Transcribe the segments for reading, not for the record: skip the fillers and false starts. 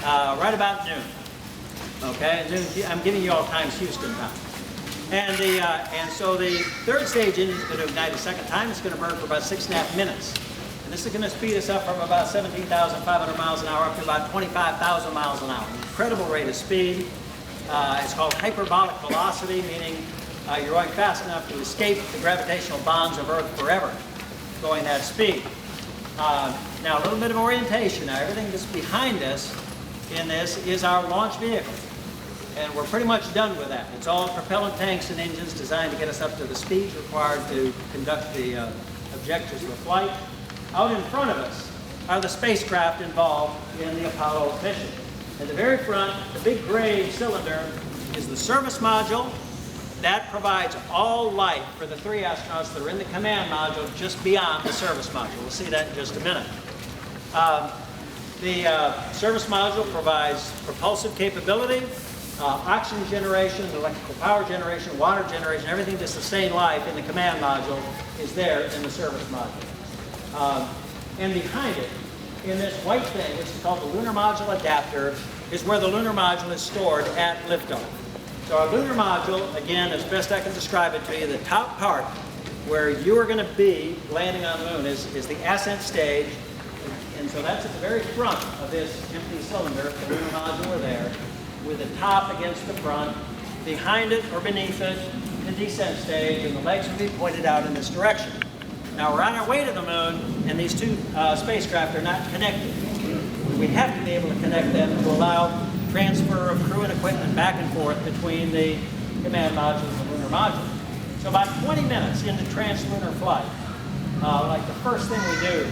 right about noon. Okay, noon, I'm giving you all times Houston time. And so the third stage engine is going to ignite a second time. It's going to burn for about 6.5 minutes. And this is going to speed us up from about 17,500 miles an hour up to about 25,000 miles an hour. Incredible rate of speed. It's called hyperbolic velocity, meaning you're going fast enough to escape the gravitational bonds of Earth forever, going that speed. Now, a little bit of orientation. Now, everything that's behind us in this is our launch vehicle. And we're pretty much done with that. It's all propellant tanks and engines designed to get us up to the speeds required to conduct the objectives of the flight. Out in front of us are the spacecraft involved in the Apollo mission. At the very front, the big gray cylinder is the service module. That provides all light for the 3 astronauts that are in the command module just beyond the service module. We'll see that in just a minute. The service module provides propulsive capability, oxygen generation, electrical power generation, water generation, everything to sustain life in the command module is there in the service module. And behind it, in this white thing, which is called the lunar module adapter, is where the lunar module is stored at liftoff. So our lunar module, again, as best I can describe it to you, the top part where you are going to be landing on the moon is the ascent stage. And so that's at the very front of this empty cylinder, the lunar module there, with the top against the front. Behind it or beneath it, the descent stage, and the legs will be pointed out in this direction. Now we're on our way to the moon, and these two spacecraft are not connected. We have to be able to connect them to allow transfer of crew and equipment back and forth between the command module and the lunar module. So about 20 minutes into translunar flight, like the first thing we do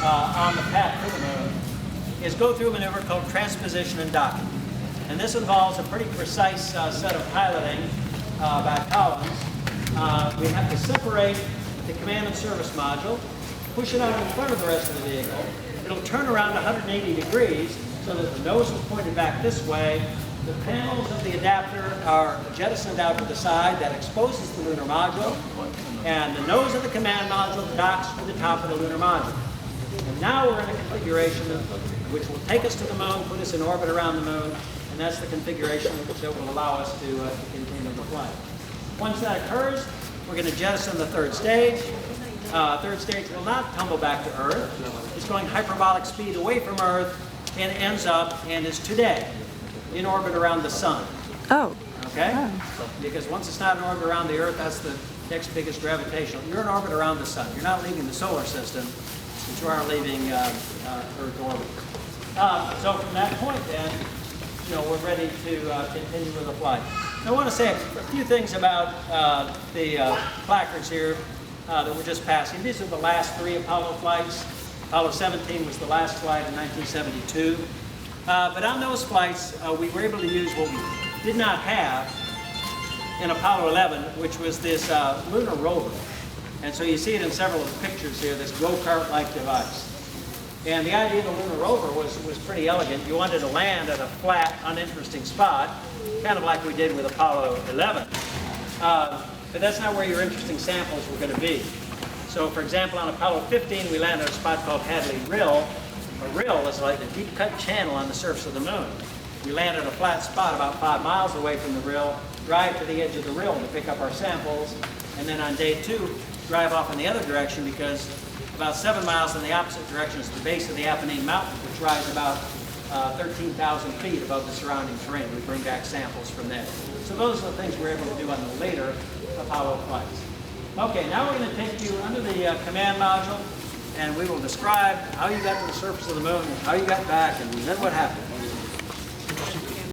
on the path to the moon is go through a maneuver called transposition and docking. And this involves a pretty precise set of piloting by Collins. We have to separate the command and service module, push it out in front of the rest of the vehicle. It'll turn around 180 degrees so that the nose is pointed back this way. The panels of the adapter are jettisoned out to the side. That exposes the lunar module. And the nose of the command module docks to the top of the lunar module. And now we're in a configuration which will take us to the moon, put us in orbit around the moon, and that's the configuration that will allow us to continue the flight. Once that occurs, we're going to jettison the third stage. Third stage will not tumble back to Earth. It's going hyperbolic speed away from Earth and ends up, and is today, in orbit around the sun. Oh. Okay? Oh. Because once it's not in orbit around the Earth, that's the next biggest gravitational. You're in orbit around the sun. You're not leaving the solar system, but you are leaving Earth orbit. So from that point then, we're ready to continue with the flight. I want to say a few things about the placards here that we're just passing. These are the last 3 Apollo flights. Apollo 17 was the last flight in 1972. But on those flights, we were able to use what we did not have in Apollo 11, which was this lunar rover. And so you see it in several of the pictures here, this go-kart-like device. And the idea of the lunar rover was pretty elegant. You wanted to land at a flat, uninteresting spot, kind of like we did with Apollo 11. But that's not where your interesting samples were going to be. So, for example, on Apollo 15, we landed at a spot called Hadley Rill. A rill is like a deep-cut channel on the surface of the moon. We landed at a flat spot about 5 miles away from the rill, drive to the edge of the rill to pick up our samples, and then on day 2, drive off in the other direction because about 7 miles in the opposite direction is the base of the Apennine Mountain, which rises about 13,000 feet above the surrounding terrain. We bring back samples from there. So those are the things we're able to do on the later Apollo flights. Okay, now we're going to take you under the command module, and we will describe how you got to the surface of the moon, how you got back, and then what happened.